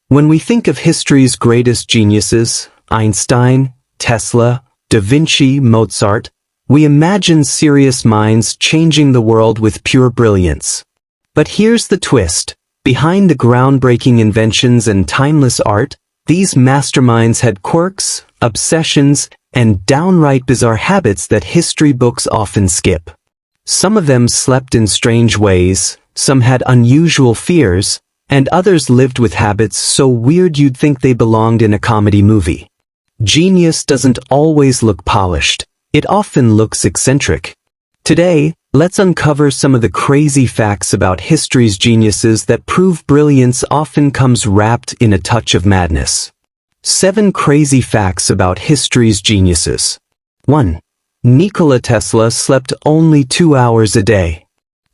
When we think of history's greatest geniuses, Einstein, Tesla, Da Vinci, Mozart, we imagine serious minds changing the world with pure brilliance. But here's the twist. Behind the groundbreaking inventions and timeless art, these masterminds had quirks, obsessions, and downright bizarre habits that history books often skip. Some of them slept in strange ways, some had unusual fears, and others lived with habits so weird you'd think they belonged in a comedy movie. Genius doesn't always look polished. It often looks eccentric. Today, let's uncover some of the crazy facts about history's geniuses that prove brilliance often comes wrapped in a touch of madness. 7 crazy facts about history's geniuses. 1. Nikola Tesla slept only 2 hours a day.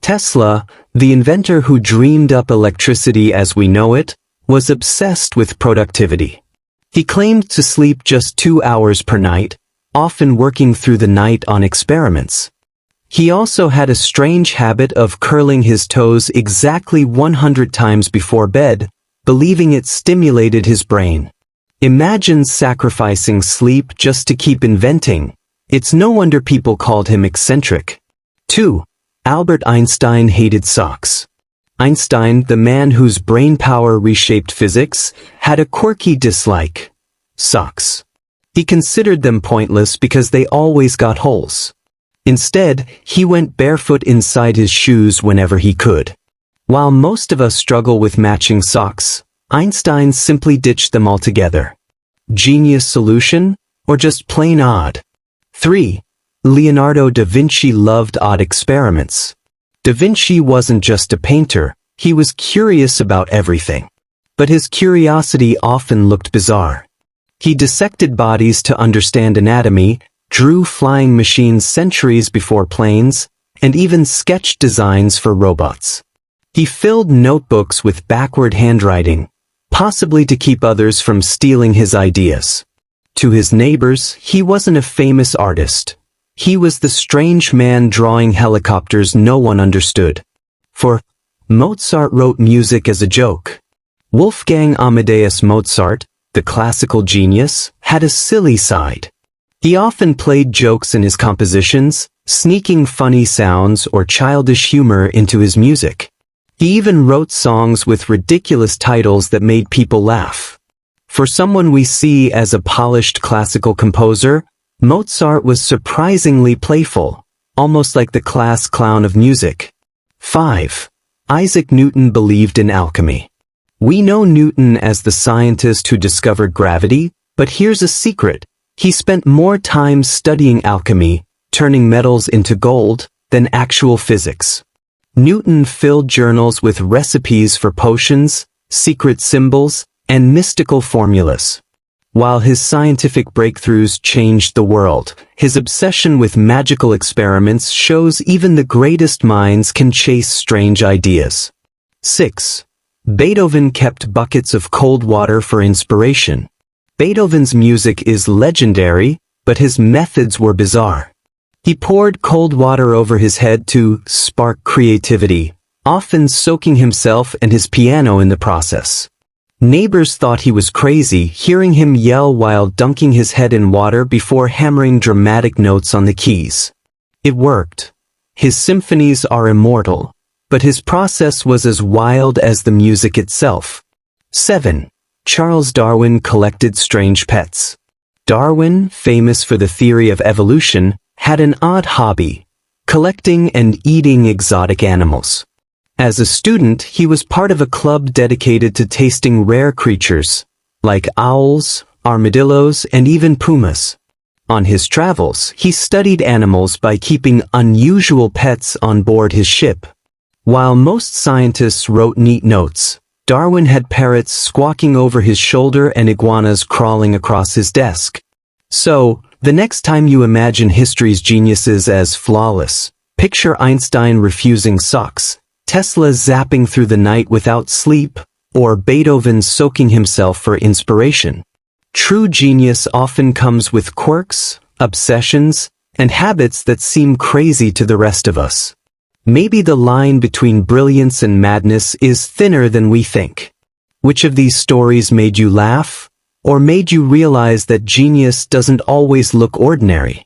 Tesla, the inventor who dreamed up electricity as we know it, was obsessed with productivity. He claimed to sleep just 2 hours per night, often working through the night on experiments. He also had a strange habit of curling his toes exactly 100 times before bed, believing it stimulated his brain. Imagine sacrificing sleep just to keep inventing. It's no wonder people called him eccentric. 2. Albert Einstein hated socks. Einstein, the man whose brainpower reshaped physics, had a quirky dislike: socks. He considered them pointless because they always got holes. Instead, he went barefoot inside his shoes whenever he could. While most of us struggle with matching socks, Einstein simply ditched them altogether. Genius solution, or just plain odd? 3. Leonardo da Vinci loved odd experiments. Da Vinci wasn't just a painter, he was curious about everything. But his curiosity often looked bizarre. He dissected bodies to understand anatomy, drew flying machines centuries before planes, and even sketched designs for robots. He filled notebooks with backward handwriting, possibly to keep others from stealing his ideas. To his neighbors, he wasn't a famous artist. He was the strange man drawing helicopters no one understood. For Mozart wrote music as a joke. Wolfgang Amadeus Mozart, the classical genius, had a silly side. He often played jokes in his compositions, sneaking funny sounds or childish humor into his music. He even wrote songs with ridiculous titles that made people laugh. For someone we see as a polished classical composer, Mozart was surprisingly playful, almost like the class clown of music. 5. Isaac Newton believed in alchemy. We know Newton as the scientist who discovered gravity, but here's a secret. He spent more time studying alchemy, turning metals into gold, than actual physics. Newton filled journals with recipes for potions, secret symbols, and mystical formulas. While his scientific breakthroughs changed the world, his obsession with magical experiments shows even the greatest minds can chase strange ideas. 6. Beethoven kept buckets of cold water for inspiration. Beethoven's music is legendary, but his methods were bizarre. He poured cold water over his head to spark creativity, often soaking himself and his piano in the process. Neighbors thought he was crazy, hearing him yell while dunking his head in water before hammering dramatic notes on the keys. It worked. His symphonies are immortal, but his process was as wild as the music itself. 7. Charles Darwin collected strange pets. Darwin, famous for the theory of evolution, had an odd hobby: collecting and eating exotic animals. As a student, he was part of a club dedicated to tasting rare creatures, like owls, armadillos, and even pumas. On his travels, he studied animals by keeping unusual pets on board his ship. While most scientists wrote neat notes, Darwin had parrots squawking over his shoulder and iguanas crawling across his desk. So, the next time you imagine history's geniuses as flawless, picture Einstein refusing socks, Tesla zapping through the night without sleep, or Beethoven soaking himself for inspiration. True genius often comes with quirks, obsessions, and habits that seem crazy to the rest of us. Maybe the line between brilliance and madness is thinner than we think. Which of these stories made you laugh, or made you realize that genius doesn't always look ordinary?